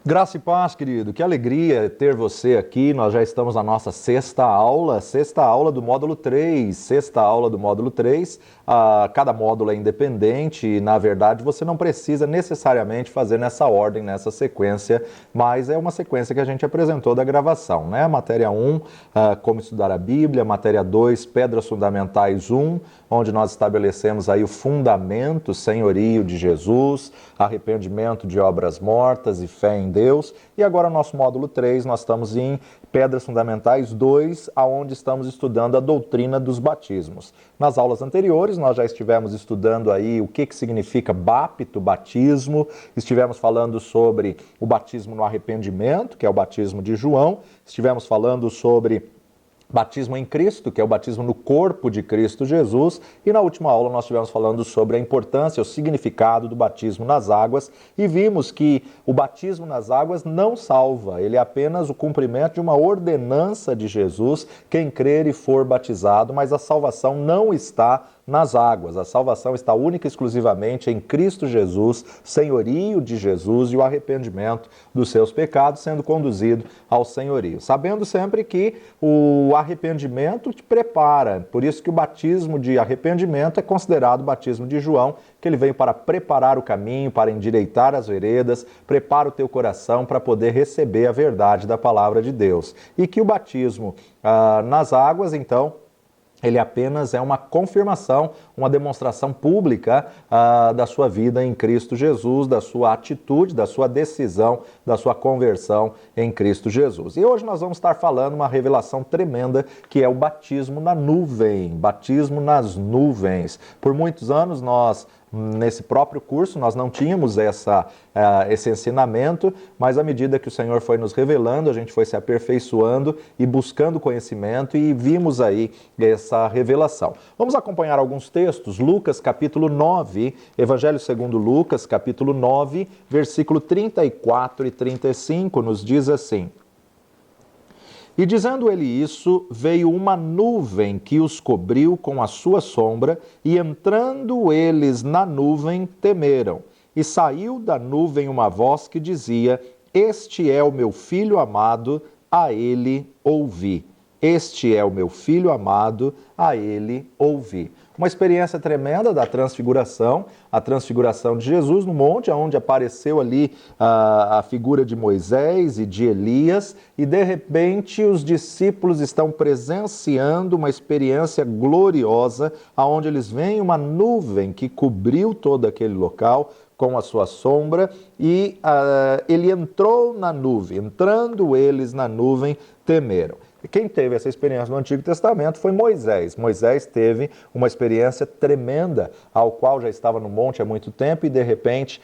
Graça e paz, querido. Que alegria ter você aqui. Nós já estamos na nossa sexta aula do módulo 3. Sexta aula do módulo 3. Cada módulo é independente e, na verdade, você não precisa necessariamente fazer nessa ordem, nessa sequência, mas é uma sequência que a gente apresentou da gravação, né? Matéria 1, como estudar a Bíblia. Matéria 2, Pedras Fundamentais 1, onde nós estabelecemos aí o fundamento, senhorio de Jesus, arrependimento de obras mortas e fé em Deus. E agora, no nosso módulo 3, nós estamos em Pedras Fundamentais 2, aonde estamos estudando a doutrina dos batismos. Nas aulas anteriores, nós já estivemos estudando aí o que significa bapto, batismo, estivemos falando sobre o batismo no arrependimento, que é o batismo de João, estivemos falando sobre batismo em Cristo, que é o batismo no corpo de Cristo Jesus, e na última aula nós estivemos falando sobre a importância, o significado do batismo nas águas, e vimos que o batismo nas águas não salva, ele é apenas o cumprimento de uma ordenança de Jesus, quem crer e for batizado, mas a salvação não está nas águas. A salvação está única e exclusivamente em Cristo Jesus, senhorio de Jesus e o arrependimento dos seus pecados, sendo conduzido ao senhorio. Sabendo sempre que o arrependimento te prepara, por isso que o batismo de arrependimento é considerado o batismo de João, que ele veio para preparar o caminho, para endireitar as veredas, prepara o teu coração para poder receber a verdade da palavra de Deus. E que o batismo nas águas, então, ele apenas é uma confirmação, uma demonstração pública da sua vida em Cristo Jesus, da sua atitude, da sua decisão, da sua conversão em Cristo Jesus. E hoje nós vamos estar falando uma revelação tremenda, que é o batismo na nuvem, batismo nas nuvens. Por muitos anos nós, nesse próprio curso, nós não tínhamos esse ensinamento, mas à medida que o Senhor foi nos revelando, a gente foi se aperfeiçoando e buscando conhecimento e vimos aí essa revelação. Vamos acompanhar alguns textos. Lucas capítulo 9, Evangelho segundo Lucas capítulo 9, versículo 34 e 35, nos diz assim: E dizendo ele isso, veio uma nuvem que os cobriu com a sua sombra, e entrando eles na nuvem, temeram. E saiu da nuvem uma voz que dizia: Este é o meu filho amado, a ele ouvi. Este é o meu filho amado, a ele ouvi. Uma experiência tremenda da transfiguração, a transfiguração de Jesus no monte, onde apareceu ali a figura de Moisés e de Elias, e de repente os discípulos estão presenciando uma experiência gloriosa, onde eles veem uma nuvem que cobriu todo aquele local com a sua sombra, e ele entrou na nuvem. Entrando eles na nuvem, temeram. Quem teve essa experiência no Antigo Testamento foi Moisés. Moisés teve uma experiência tremenda, ao qual já estava no monte há muito tempo, e de repente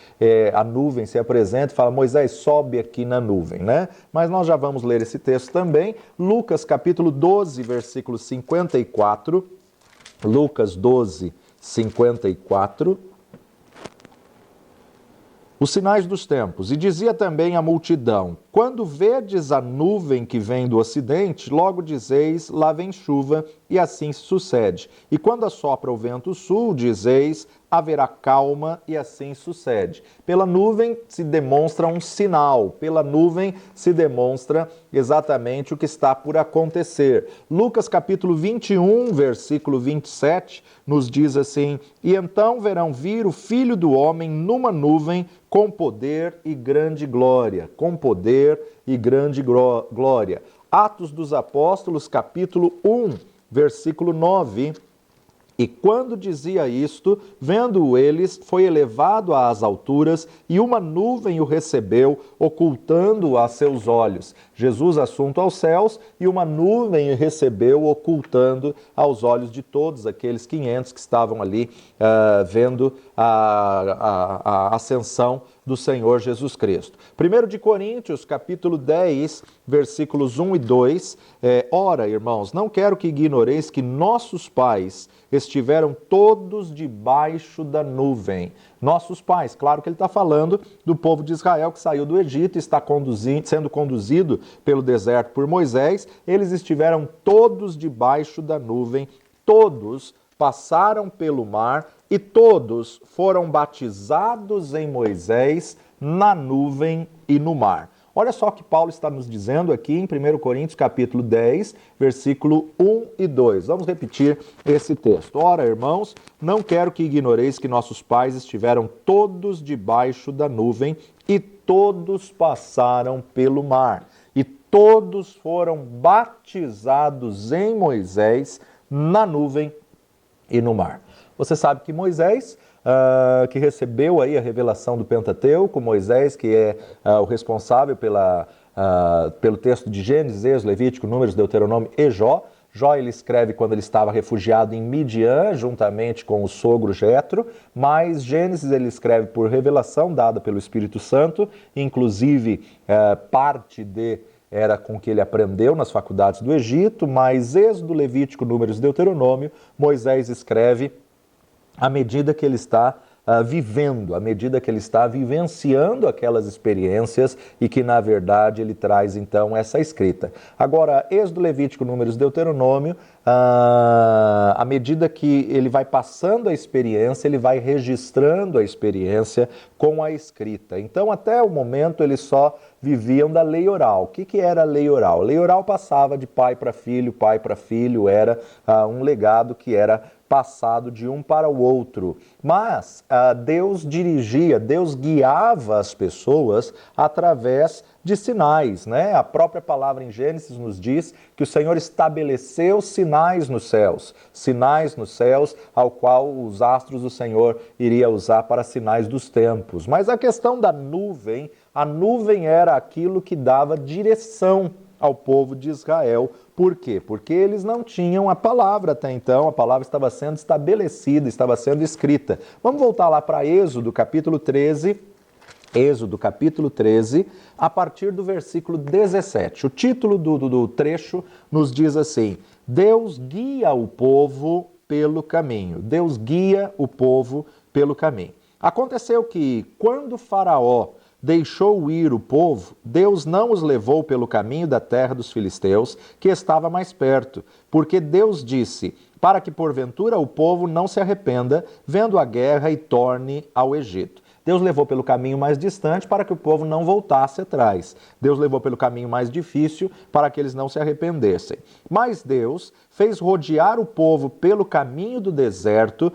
a nuvem se apresenta e fala: Moisés, sobe aqui na nuvem, né? Mas nós já vamos ler esse texto também. Lucas capítulo 12, versículo 54. Lucas 12, 54. Os sinais dos tempos. E dizia também a multidão: Quando vedes a nuvem que vem do ocidente, logo dizeis: lá vem chuva, e assim sucede. E quando assopra o vento sul, dizeis: haverá calma, e assim sucede. Pela nuvem se demonstra um sinal, pela nuvem se demonstra exatamente o que está por acontecer. Lucas capítulo 21, versículo 27, nos diz assim: E então verão vir o Filho do Homem numa nuvem, com poder e grande glória. Com poder e grande glória. Atos dos Apóstolos, capítulo 1, versículo 9. E quando dizia isto, vendo-o eles, foi elevado às alturas, e uma nuvem o recebeu, ocultando-o a seus olhos. Jesus assunto aos céus, e uma nuvem o recebeu, ocultando aos olhos de todos aqueles 500 que estavam ali vendo a ascensão do Senhor Jesus Cristo. 1 de Coríntios, capítulo 10, versículos 1 e 2. Ora, irmãos, não quero que ignoreis que nossos pais estiveram todos debaixo da nuvem. Nossos pais, claro que ele está falando do povo de Israel que saiu do Egito e está sendo conduzido pelo deserto por Moisés. Eles estiveram todos debaixo da nuvem, todos passaram pelo mar e todos foram batizados em Moisés na nuvem e no mar. Olha só o que Paulo está nos dizendo aqui em 1 Coríntios capítulo 10, versículo 1 e 2. Vamos repetir esse texto. Ora, irmãos, não quero que ignoreis que nossos pais estiveram todos debaixo da nuvem e todos passaram pelo mar. E todos foram batizados em Moisés na nuvem e no mar. Você sabe que Moisés, que recebeu aí a revelação do Pentateuco, Moisés, que é o responsável pelo texto de Gênesis, Êxodo, Levítico, Números, Deuteronômio e Jó. Jó ele escreve quando ele estava refugiado em Midian, juntamente com o sogro Jetro, mas Gênesis ele escreve por revelação dada pelo Espírito Santo, inclusive parte era com que ele aprendeu nas faculdades do Egito, mas Êxodo, Levítico, Números e Deuteronômio, Moisés escreve à medida que ele está vivendo, à medida que ele está vivenciando aquelas experiências e que, na verdade, ele traz, então, essa escrita. Agora, Êxodo, Levítico, Números, Deuteronômio, à medida que ele vai passando a experiência, ele vai registrando a experiência com a escrita. Então, até o momento, eles só viviam da lei oral. O que era a lei oral? A lei oral passava de pai para filho, era um legado que era passado de um para o outro. Mas Deus dirigia, Deus guiava as pessoas através de sinais, né? A própria palavra em Gênesis nos diz que o Senhor estabeleceu sinais nos céus, ao qual os astros do Senhor iria usar para sinais dos tempos. Mas a questão da nuvem, a nuvem era aquilo que dava direção ao povo de Israel. Por quê? Porque eles não tinham a palavra até então, a palavra estava sendo estabelecida, estava sendo escrita. Vamos voltar lá para Êxodo, capítulo 13, a partir do versículo 17. O título do trecho nos diz assim: Deus guia o povo pelo caminho. Deus guia o povo pelo caminho. Aconteceu que, quando Faraó deixou ir o povo, Deus não os levou pelo caminho da terra dos filisteus, que estava mais perto, porque Deus disse, para que porventura o povo não se arrependa, vendo a guerra e torne ao Egito. Deus levou pelo caminho mais distante para que o povo não voltasse atrás. Deus levou pelo caminho mais difícil para que eles não se arrependessem. Mas Deus fez rodear o povo pelo caminho do deserto,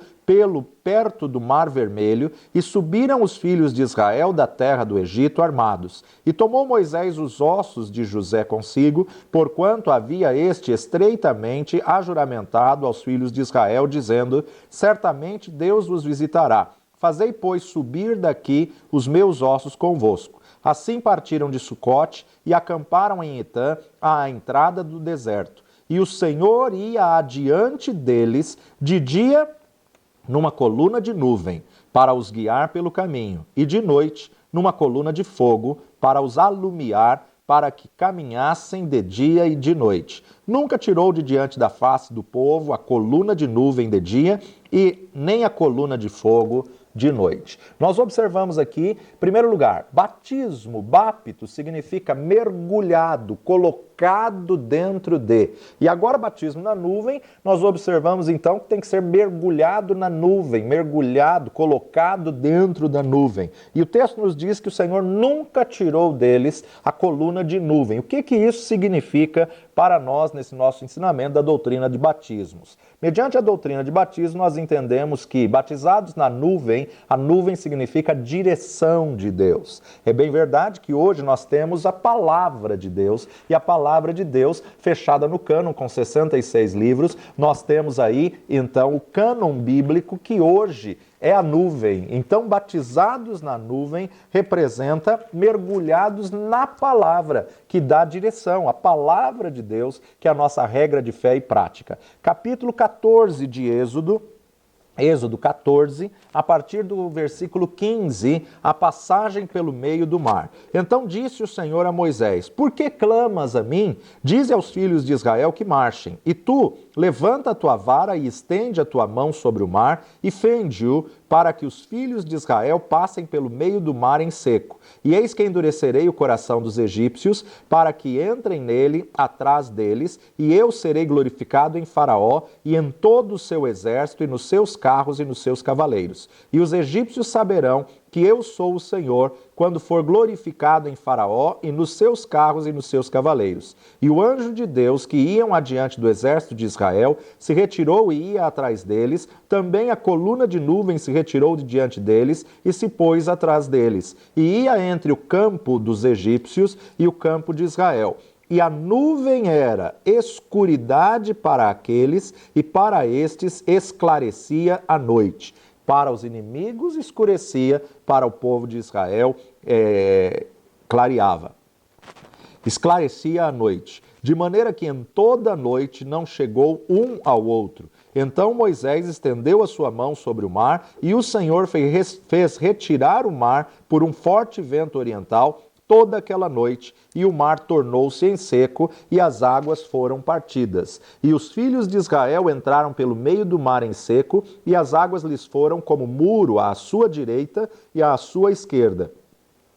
perto do Mar Vermelho, e subiram os filhos de Israel da terra do Egito armados. E tomou Moisés os ossos de José consigo, porquanto havia este estreitamente ajuramentado aos filhos de Israel, dizendo, certamente Deus vos visitará. Fazei, pois, subir daqui os meus ossos convosco. Assim partiram de Sucote e acamparam em Etã, à entrada do deserto. E o Senhor ia adiante deles de dia numa coluna de nuvem, para os guiar pelo caminho, e de noite numa coluna de fogo, para os alumiar, para que caminhassem de dia e de noite. Nunca tirou de diante da face do povo a coluna de nuvem de dia e nem a coluna de fogo de noite. Nós observamos aqui, em primeiro lugar, batismo, bapto, significa mergulhado, colocado dentro de. E agora, batismo na nuvem, nós observamos então que tem que ser mergulhado na nuvem, mergulhado, colocado dentro da nuvem. E o texto nos diz que o Senhor nunca tirou deles a coluna de nuvem. O que isso significa para nós nesse nosso ensinamento da doutrina de batismos? Mediante a doutrina de batismo, nós entendemos que, batizados na nuvem, a nuvem significa direção de Deus. É bem verdade que hoje nós temos a palavra de Deus, e a palavra de Deus, fechada no cânon com 66 livros, nós temos aí, então, o cânon bíblico, que hoje é a nuvem. Então, batizados na nuvem representa mergulhados na palavra, que dá direção, a palavra de Deus, que é a nossa regra de fé e prática. Capítulo 14 de Êxodo 14, a partir do versículo 15, a passagem pelo meio do mar. Então disse o Senhor a Moisés, por que clamas a mim? Dize aos filhos de Israel que marchem. E tu levanta a tua vara e estende a tua mão sobre o mar e fende-o, para que os filhos de Israel passem pelo meio do mar em seco. E eis que endurecerei o coração dos egípcios, para que entrem nele atrás deles, e eu serei glorificado em Faraó e em todo o seu exército, e nos seus carros e nos seus cavaleiros. E os egípcios saberão que eu sou o Senhor, quando for glorificado em Faraó e nos seus carros e nos seus cavaleiros. E o anjo de Deus, que iam adiante do exército de Israel, se retirou e ia atrás deles, também a coluna de nuvem se retirou de diante deles e se pôs atrás deles, e ia entre o campo dos egípcios e o campo de Israel. E a nuvem era escuridade para aqueles, e para estes esclarecia a noite. Para os inimigos escurecia, para o povo de Israel clareava. Esclarecia a noite, de maneira que em toda a noite não chegou um ao outro. Então Moisés estendeu a sua mão sobre o mar, e o Senhor fez retirar o mar por um forte vento oriental toda aquela noite, e o mar tornou-se em seco, e as águas foram partidas. E os filhos de Israel entraram pelo meio do mar em seco, e as águas lhes foram como muro à sua direita e à sua esquerda.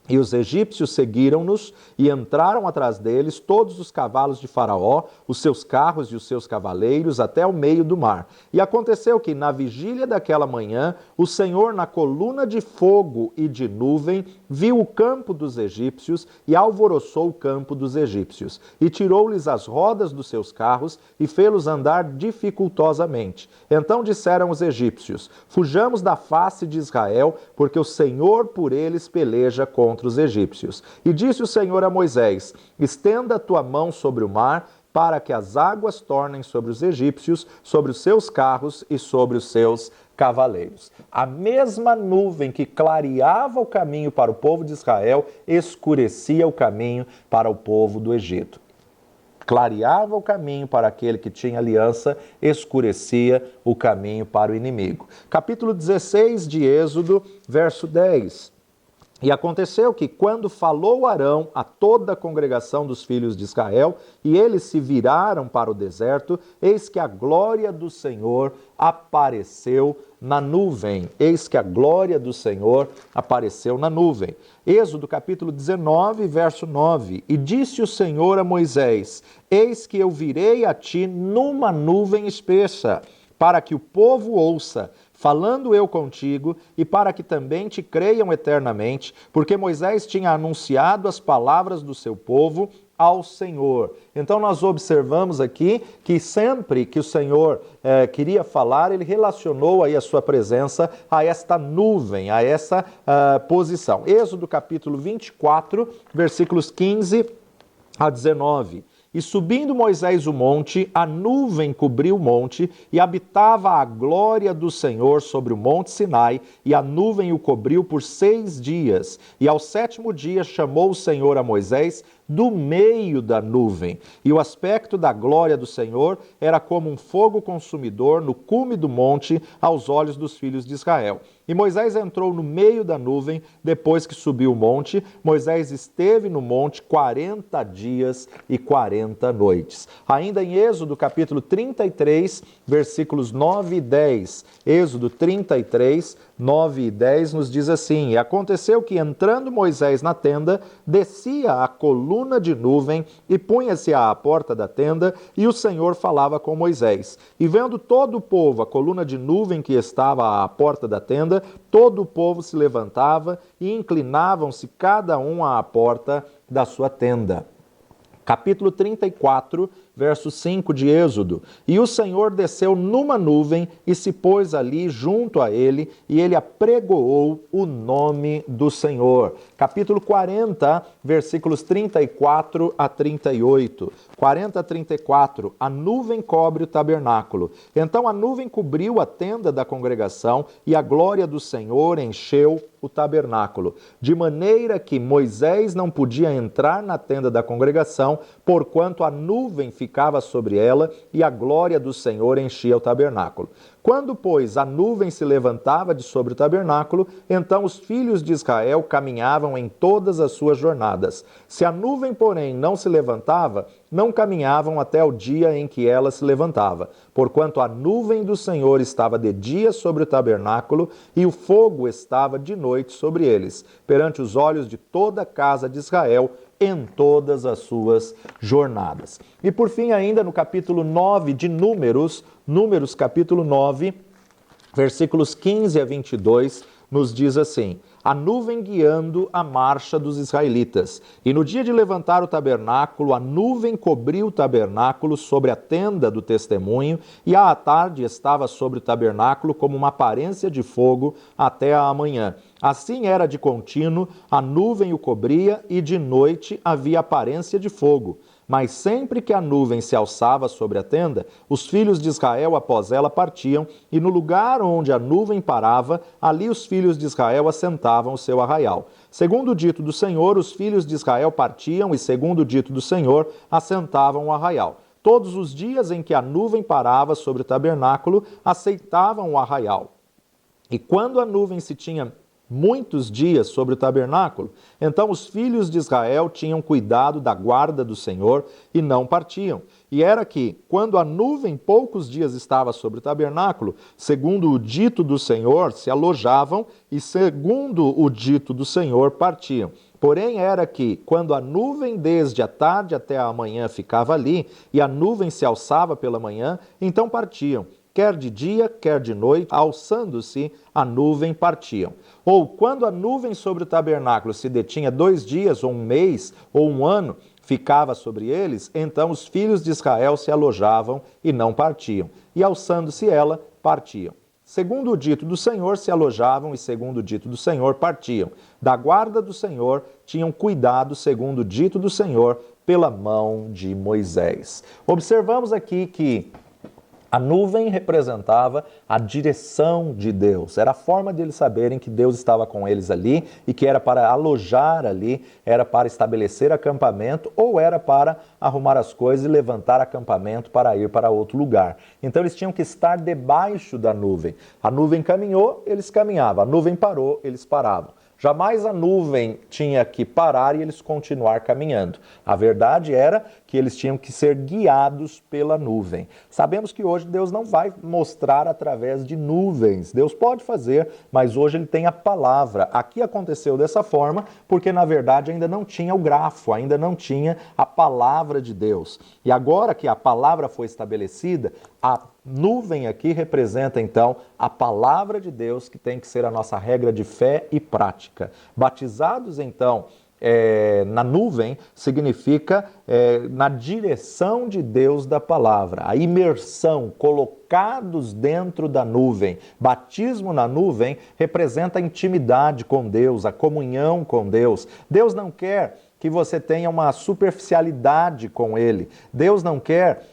E os egípcios seguiram-nos e entraram atrás deles todos os cavalos de Faraó, os seus carros e os seus cavaleiros, até o meio do mar. E aconteceu que, na vigília daquela manhã, o Senhor, na coluna de fogo e de nuvem, viu o campo dos egípcios e alvoroçou o campo dos egípcios. E tirou-lhes as rodas dos seus carros e fê-los andar dificultosamente. Então disseram os egípcios: fujamos da face de Israel, porque o Senhor por eles peleja contra os egípcios. E disse o Senhor a Moisés: estenda a tua mão sobre o mar, para que as águas tornem sobre os egípcios, sobre os seus carros e sobre os seus cavaleiros. A mesma nuvem que clareava o caminho para o povo de Israel, escurecia o caminho para o povo do Egito. Clareava o caminho para aquele que tinha aliança, escurecia o caminho para o inimigo. Capítulo 16 de Êxodo, verso 10. E aconteceu que, quando falou Arão a toda a congregação dos filhos de Israel, e eles se viraram para o deserto, eis que a glória do Senhor apareceu na nuvem. Eis que a glória do Senhor apareceu na nuvem. Êxodo capítulo 19, verso 9. E disse o Senhor a Moisés: eis que eu virei a ti numa nuvem espessa, para que o povo ouça, falando eu contigo, e para que também te creiam eternamente, porque Moisés tinha anunciado as palavras do seu povo ao Senhor. Então nós observamos aqui que sempre que o Senhor queria falar, ele relacionou aí a sua presença a esta nuvem, a essa posição. Êxodo capítulo 24, versículos 15 a 19. E subindo Moisés o monte, a nuvem cobriu o monte, e habitava a glória do Senhor sobre o monte Sinai, e a nuvem o cobriu por 6 dias. E ao 7º dia chamou o Senhor a Moisés do meio da nuvem. E o aspecto da glória do Senhor era como um fogo consumidor no cume do monte aos olhos dos filhos de Israel. E Moisés entrou no meio da nuvem depois que subiu o monte. Moisés esteve no monte 40 dias e 40 noites. Ainda em Êxodo capítulo 33, versículos 9 e 10. Êxodo 33, 9 e 10 nos diz assim: e aconteceu que, entrando Moisés na tenda, descia a coluna de nuvem e punha-se à porta da tenda, e o Senhor falava com Moisés. E vendo todo o povo a coluna de nuvem que estava à porta da tenda, todo o povo se levantava e inclinavam-se cada um à porta da sua tenda. Capítulo 34, verso 5 de Êxodo. E o Senhor desceu numa nuvem e se pôs ali junto a ele, e ele apregoou o nome do Senhor. Capítulo 40, versículos 34 a 38. 40 a 34. A nuvem cobre o tabernáculo. Então a nuvem cobriu a tenda da congregação, e a glória do Senhor encheu o tabernáculo, de maneira que Moisés não podia entrar na tenda da congregação, porquanto a nuvem ficava ficava sobre ela, e a glória do Senhor enchia o tabernáculo. Quando, pois, a nuvem se levantava de sobre o tabernáculo, então os filhos de Israel caminhavam em todas as suas jornadas. Se a nuvem, porém, não se levantava, não caminhavam até o dia em que ela se levantava, porquanto a nuvem do Senhor estava de dia sobre o tabernáculo, e o fogo estava de noite sobre eles, perante os olhos de toda a casa de Israel, em todas as suas jornadas. E por fim, ainda no capítulo 9 de Números capítulo 9, versículos 15 a 22, nos diz assim: a nuvem guiando a marcha dos israelitas. E no dia de levantar o tabernáculo, a nuvem cobriu o tabernáculo sobre a tenda do testemunho, e à tarde estava sobre o tabernáculo como uma aparência de fogo até a manhã. Assim era de contínuo, a nuvem o cobria, e de noite havia aparência de fogo. Mas sempre que a nuvem se alçava sobre a tenda, os filhos de Israel após ela partiam, e no lugar onde a nuvem parava, ali os filhos de Israel assentavam o seu arraial. Segundo o dito do Senhor, os filhos de Israel partiam, e segundo o dito do Senhor, assentavam o arraial. Todos os dias em que a nuvem parava sobre o tabernáculo, aceitavam o arraial. E quando a nuvem se tinha muitos dias sobre o tabernáculo, então os filhos de Israel tinham cuidado da guarda do Senhor e não partiam. E era que, quando a nuvem poucos dias estava sobre o tabernáculo, segundo o dito do Senhor, se alojavam, e segundo o dito do Senhor, partiam. Porém era que, quando a nuvem desde a tarde até a manhã ficava ali, e a nuvem se alçava pela manhã, então partiam. Quer de dia, quer de noite, alçando-se a nuvem, partiam. Ou quando a nuvem sobre o tabernáculo se detinha 2 dias, ou 1 mês, ou 1 ano, ficava sobre eles, então os filhos de Israel se alojavam e não partiam. E alçando-se ela, partiam. Segundo o dito do Senhor, se alojavam, e segundo o dito do Senhor, partiam. Da guarda do Senhor tinham cuidado, segundo o dito do Senhor, pela mão de Moisés. Observamos aqui que a nuvem representava a direção de Deus, era a forma de eles saberem que Deus estava com eles ali e que era para alojar ali, era para estabelecer acampamento ou era para arrumar as coisas e levantar acampamento para ir para outro lugar. Então eles tinham que estar debaixo da nuvem. A nuvem caminhou, eles caminhavam, a nuvem parou, eles paravam. Jamais a nuvem tinha que parar e eles continuar caminhando. A verdade era que eles tinham que ser guiados pela nuvem. Sabemos que hoje Deus não vai mostrar através de nuvens. Deus pode fazer, mas hoje ele tem a palavra. Aqui aconteceu dessa forma porque, na verdade, ainda não tinha o grafo, ainda não tinha a palavra de Deus. E agora que a palavra foi estabelecida, a nuvem aqui representa, então, a palavra de Deus, que tem que ser a nossa regra de fé e prática. Batizados, então, na nuvem, significa na direção de Deus da palavra. A imersão, colocados dentro da nuvem. Batismo na nuvem representa a intimidade com Deus, a comunhão com Deus. Deus não quer que você tenha uma superficialidade com Ele. Deus não quer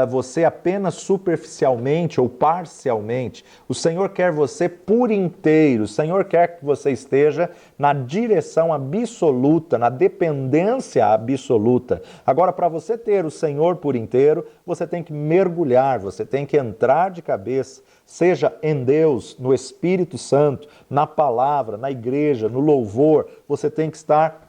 você apenas superficialmente ou parcialmente. O Senhor quer você por inteiro. O Senhor quer que você esteja na direção absoluta, na dependência absoluta. Agora, para você ter o Senhor por inteiro, você tem que mergulhar, você tem que entrar de cabeça, seja em Deus, no Espírito Santo, na palavra, na igreja, no louvor. Você tem que estar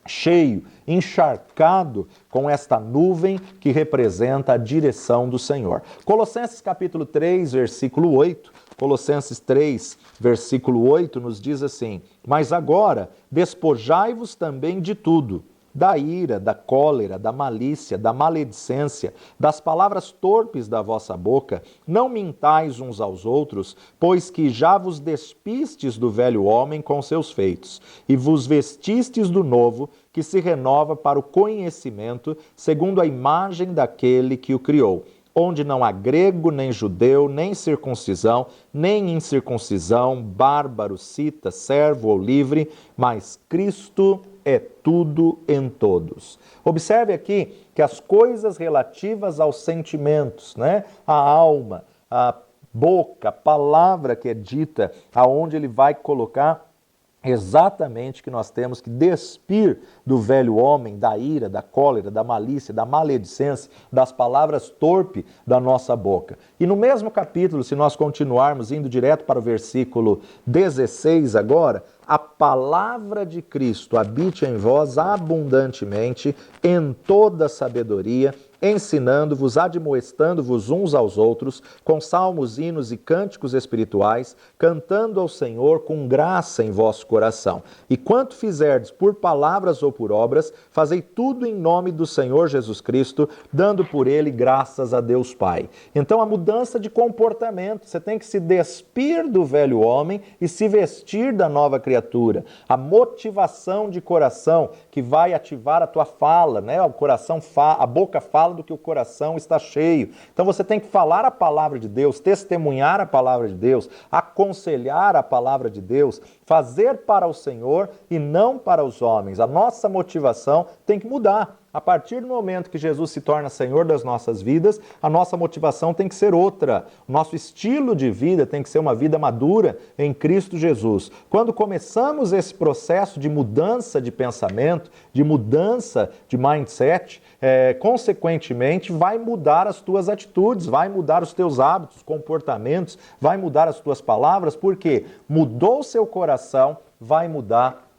cheio, encharcado com esta nuvem que representa a direção do Senhor. Colossenses capítulo 3, versículo 8, Colossenses 3, versículo 8 nos diz assim: mas agora despojai-vos também de tudo, da ira, da cólera, da malícia, da maledicência, das palavras torpes da vossa boca, não mintais uns aos outros, pois que já vos despistes do velho homem com seus feitos, e vos vestistes do novo, que se renova para o conhecimento, segundo a imagem daquele que o criou, onde não há grego, nem judeu, nem circuncisão, nem incircuncisão, bárbaro, cita, servo ou livre, mas Cristo é tudo em todos. Observe aqui que as coisas relativas aos sentimentos, a alma, a boca, a palavra que é dita, aonde ele vai colocar exatamente que nós temos que despir do velho homem, da ira, da cólera, da malícia, da maledicência, das palavras torpes da nossa boca. E no mesmo capítulo, se nós continuarmos indo direto para o versículo 16 agora, a palavra de Cristo habite em vós abundantemente, em toda sabedoria, ensinando-vos, admoestando-vos uns aos outros, com salmos, hinos e cânticos espirituais, cantando ao Senhor com graça em vosso coração. E quanto fizerdes por palavras ou por obras, fazei tudo em nome do Senhor Jesus Cristo, dando por ele graças a Deus Pai. Então a mudança de comportamento, você tem que se despir do velho homem e se vestir da nova criatura. A motivação de coração que vai ativar a tua fala, né? O coração a boca fala do que o coração está cheio. Então você tem que falar a palavra de Deus, testemunhar a palavra de Deus, aconselhar a palavra de Deus, fazer para o Senhor e não para os homens. A nossa motivação tem que mudar. A partir do momento que Jesus se torna Senhor das nossas vidas, a nossa motivação tem que ser outra. O nosso estilo de vida tem que ser uma vida madura em Cristo Jesus. Quando começamos esse processo de mudança de pensamento, de mudança de mindset, consequentemente vai mudar as tuas atitudes, vai mudar os teus hábitos, comportamentos, vai mudar as tuas palavras, porque mudou o seu coração, vai mudar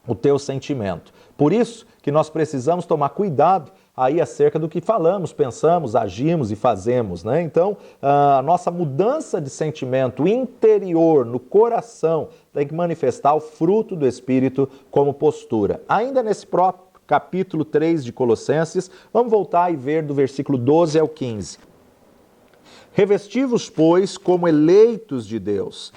o teu sentimento. Por isso que nós precisamos tomar cuidado aí acerca do que falamos, pensamos, agimos e fazemos, né? Então, a nossa mudança de sentimento interior, no coração, tem que manifestar o fruto do Espírito como postura. Ainda nesse próprio capítulo 3 de Colossenses, vamos voltar e ver do versículo 12 ao 15. Revesti-vos, pois, como eleitos de Deus,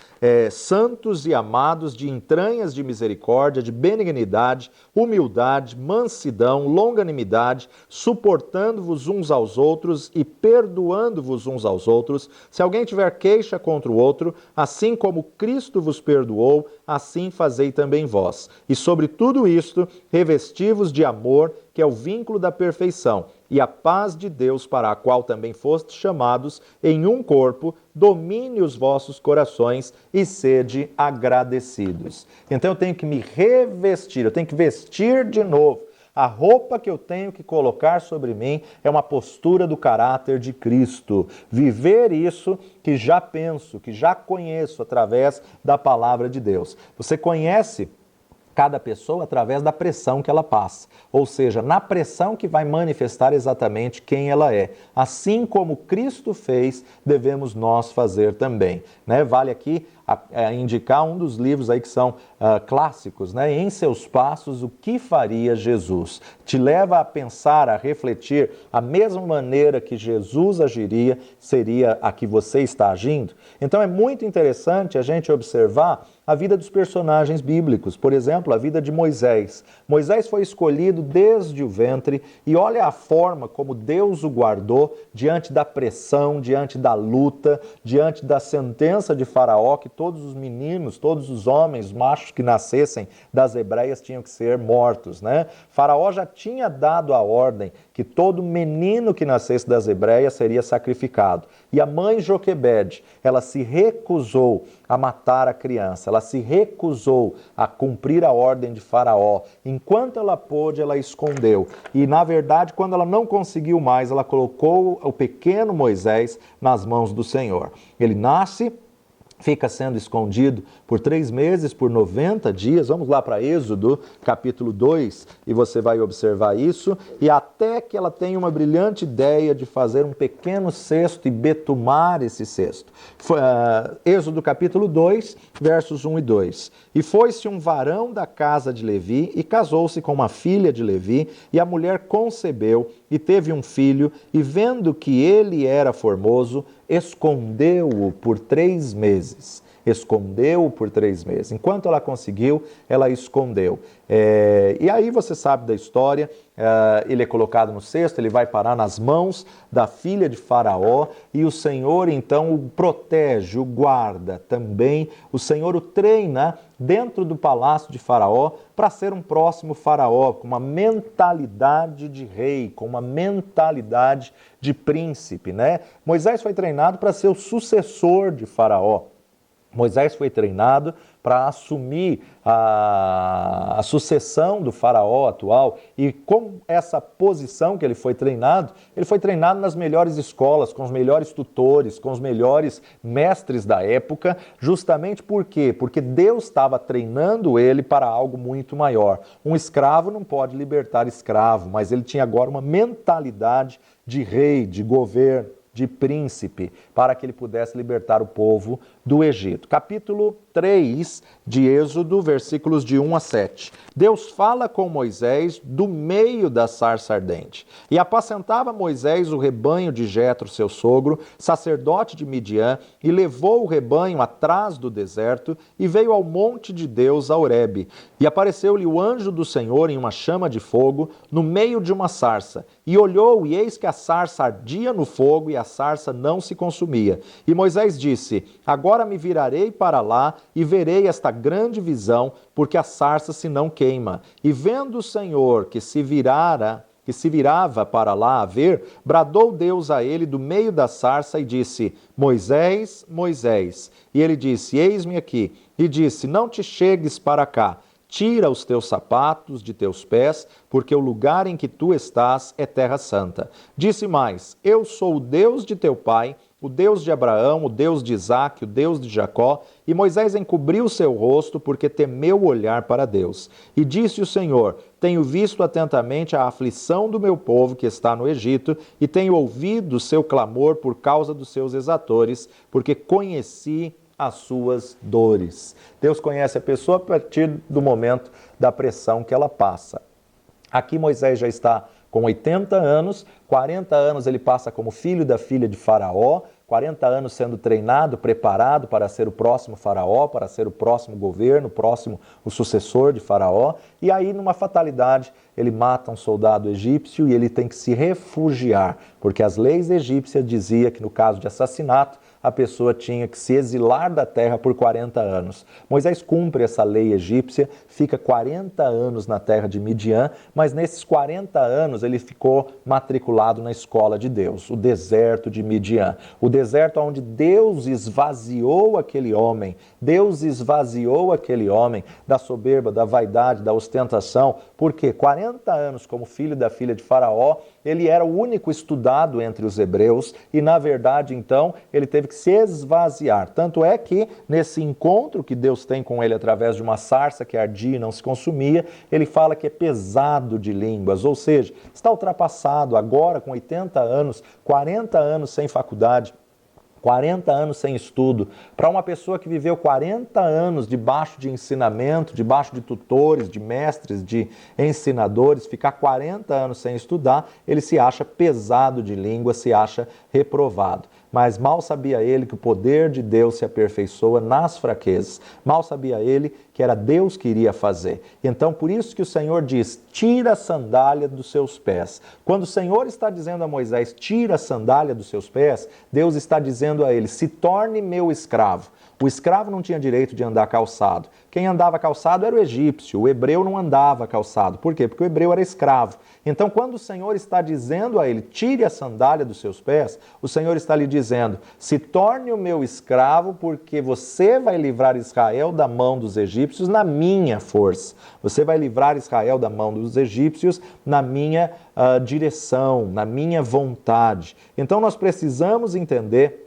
santos e amados, de entranhas de misericórdia, de benignidade, humildade, mansidão, longanimidade, suportando-vos uns aos outros e perdoando-vos uns aos outros. Se alguém tiver queixa contra o outro, assim como Cristo vos perdoou, assim fazei também vós. E sobre tudo isto, revesti-vos de amor, que é o vínculo da perfeição, e a paz de Deus, para a qual também fostes chamados em um corpo, domine os vossos corações e sede agradecidos. Então eu tenho que me revestir, eu tenho que vestir de novo. A roupa que eu tenho que colocar sobre mim é uma postura do caráter de Cristo. Viver isso que já penso, que já conheço através da palavra de Deus. Você conhece cada pessoa através da pressão que ela passa, ou seja, na pressão que vai manifestar exatamente quem ela é. Assim como Cristo fez, devemos nós fazer também, né? Vale aqui indicar um dos livros aí que são clássicos, né? Em seus passos, o que faria Jesus? Te leva a pensar, a refletir, a mesma maneira que Jesus agiria, seria a que você está agindo? Então é muito interessante a gente observar a vida dos personagens bíblicos. Por exemplo, a vida de Moisés. Moisés foi escolhido desde o ventre e olha a forma como Deus o guardou diante da pressão, diante da luta, diante da sentença de Faraó, que todos os meninos, todos os homens, machos que nascessem das hebreias tinham que ser mortos, né? Faraó já tinha dado a ordem que todo menino que nascesse das hebreias seria sacrificado. E a mãe Joquebede, ela se recusou a matar a criança, ela se recusou a cumprir a ordem de Faraó. Enquanto ela pôde, ela escondeu. E, na verdade, quando ela não conseguiu mais, ela colocou o pequeno Moisés nas mãos do Senhor. Ele nasce, fica sendo escondido por 3 meses, por 90 dias. Vamos lá para Êxodo, capítulo 2, e você vai observar isso. E até que ela tenha uma brilhante ideia de fazer um pequeno cesto e betumar esse cesto. Êxodo, capítulo 2, versos 1 e 2. E foi-se um varão da casa de Levi e casou-se com uma filha de Levi, e a mulher concebeu e teve um filho, e vendo que ele era formoso, escondeu-o por 3 meses. Escondeu-o por 3 meses. Enquanto ela conseguiu, ela escondeu. E aí você sabe da história, ele é colocado no cesto, ele vai parar nas mãos da filha de Faraó, e o Senhor então o protege, o guarda também. O Senhor o treina dentro do palácio de Faraó para ser um próximo Faraó, com uma mentalidade de rei, com uma mentalidade de príncipe, né? Moisés foi treinado para ser o sucessor de Faraó. Moisés foi treinado para assumir a sucessão do faraó atual, e com essa posição que ele foi treinado nas melhores escolas, com os melhores tutores, com os melhores mestres da época, justamente por quê? Porque Deus estava treinando ele para algo muito maior. Um escravo não pode libertar escravo, mas ele tinha agora uma mentalidade de rei, de governo, de príncipe, para que ele pudesse libertar o povo do Egito. Capítulo 3 de Êxodo, versículos de 1 a 7. Deus fala com Moisés do meio da sarça ardente. E apacentava Moisés o rebanho de Jetro, seu sogro, sacerdote de Midian, e levou o rebanho atrás do deserto, e veio ao monte de Deus, a Horebe. E apareceu-lhe o anjo do Senhor em uma chama de fogo, no meio de uma sarça. E olhou, e eis que a sarça ardia no fogo, e a sarça não se consumia. E Moisés disse: agora me virarei para lá, e verei esta grande visão, porque a sarça se não queima. E vendo o Senhor que se virava para lá a ver, bradou Deus a ele do meio da sarça e disse: Moisés, Moisés. E ele disse: eis-me aqui. E disse: não te chegues para cá. Tira os teus sapatos de teus pés, porque o lugar em que tu estás é terra santa. Disse mais: eu sou o Deus de teu pai, o Deus de Abraão, o Deus de Isaque, o Deus de Jacó. E Moisés encobriu seu rosto, porque temeu olhar para Deus. E disse o Senhor: tenho visto atentamente a aflição do meu povo que está no Egito, e tenho ouvido o seu clamor por causa dos seus exatores, porque conheci as suas dores. Deus conhece a pessoa a partir do momento da pressão que ela passa. Aqui Moisés já está com 80 anos, 40 anos ele passa como filho da filha de Faraó, 40 anos sendo treinado, preparado para ser o próximo faraó, para ser o próximo governo, o sucessor de Faraó. E aí, numa fatalidade, ele mata um soldado egípcio e ele tem que se refugiar, porque as leis egípcias diziam que no caso de assassinato, a pessoa tinha que se exilar da terra por 40 anos. Moisés cumpre essa lei egípcia, fica 40 anos na terra de Midian, mas nesses 40 anos ele ficou matriculado na escola de Deus, o deserto de Midian. O deserto onde Deus esvaziou aquele homem. Deus esvaziou aquele homem da soberba, da vaidade, da ostentação, porque 40 anos como filho da filha de Faraó, ele era o único estudado entre os hebreus e, na verdade, então, ele teve que se esvaziar. Tanto é que, nesse encontro que Deus tem com ele através de uma sarça que ardia e não se consumia, ele fala que é pesado de línguas, ou seja, está ultrapassado agora com 80 anos, 40 anos sem faculdade, 40 anos sem estudo. Para uma pessoa que viveu 40 anos debaixo de ensinamento, debaixo de tutores, de mestres, de ensinadores, ficar 40 anos sem estudar, ele se acha pesado de língua, se acha reprovado. Mas mal sabia ele que o poder de Deus se aperfeiçoa nas fraquezas. Mal sabia ele que era Deus que iria fazer. Então, por isso que o Senhor diz: tira a sandália dos seus pés. Quando o Senhor está dizendo a Moisés: tira a sandália dos seus pés, Deus está dizendo a ele: se torne meu escravo. O escravo não tinha direito de andar calçado. Quem andava calçado era o egípcio, o hebreu não andava calçado. Por quê? Porque o hebreu era escravo. Então, quando o Senhor está dizendo a ele: tire a sandália dos seus pés, o Senhor está lhe dizendo: se torne o meu escravo, porque você vai livrar Israel da mão dos egípcios na minha força. Você vai livrar Israel da mão dos egípcios na minha direção, na minha vontade. Então, nós precisamos entender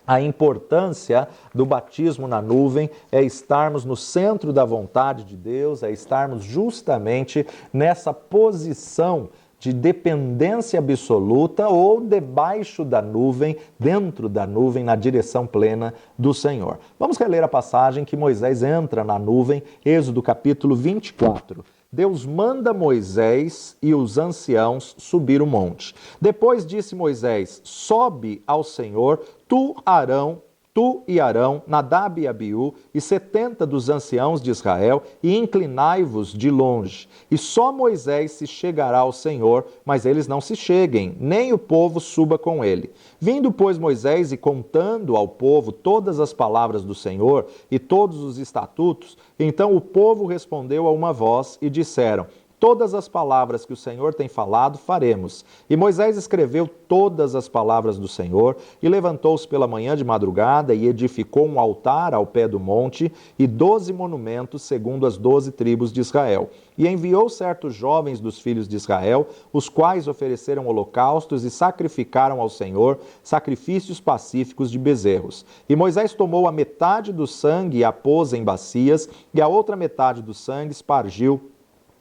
a importância do batismo na nuvem, é estarmos no centro da vontade de Deus, é estarmos justamente nessa posição de dependência absoluta ou debaixo da nuvem, dentro da nuvem, na direção plena do Senhor. Vamos reler a passagem que Moisés entra na nuvem, Êxodo capítulo 24. Deus manda Moisés e os anciãos subir o monte. Depois disse Moisés: sobe ao Senhor, tu e Arão, Nadab e Abiú, e 70 dos anciãos de Israel, e inclinai-vos de longe. E só Moisés se chegará ao Senhor, mas eles não se cheguem, nem o povo suba com ele. Vindo, pois, Moisés e contando ao povo todas as palavras do Senhor e todos os estatutos, então o povo respondeu a uma voz e disseram: todas as palavras que o Senhor tem falado, faremos. E Moisés escreveu todas as palavras do Senhor, e levantou-se pela manhã de madrugada, e edificou um altar ao pé do monte, e 12 monumentos, segundo as 12 tribos de Israel. E enviou certos jovens dos filhos de Israel, os quais ofereceram holocaustos e sacrificaram ao Senhor sacrifícios pacíficos de bezerros. E Moisés tomou a metade do sangue e a pôs em bacias, e a outra metade do sangue espargiu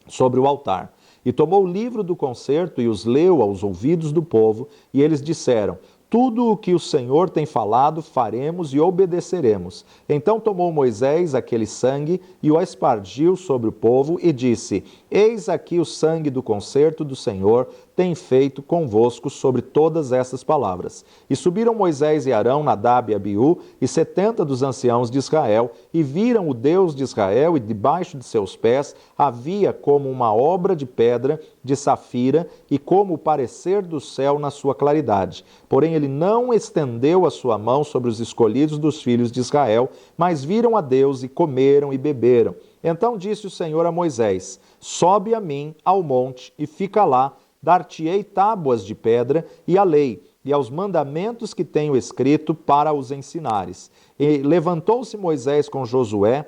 sobre o altar. E tomou o livro do concerto e os leu aos ouvidos do povo, e eles disseram: tudo o que o Senhor tem falado, faremos e obedeceremos. Então tomou Moisés aquele sangue e o espargiu sobre o povo e disse: eis aqui o sangue do concerto do Senhor, tem feito convosco sobre todas essas palavras. E subiram Moisés e Arão, Nadab e Abiú, e 70 dos anciãos de Israel, e viram o Deus de Israel, e debaixo de seus pés havia como uma obra de pedra de safira, e como o parecer do céu na sua claridade. Porém ele não estendeu a sua mão sobre os escolhidos dos filhos de Israel, mas viram a Deus e comeram e beberam. Então disse o Senhor a Moisés: sobe a mim ao monte e fica lá, dar-te-ei tábuas de pedra e a lei, e aos mandamentos que tenho escrito para os ensinares. E levantou-se Moisés com Josué,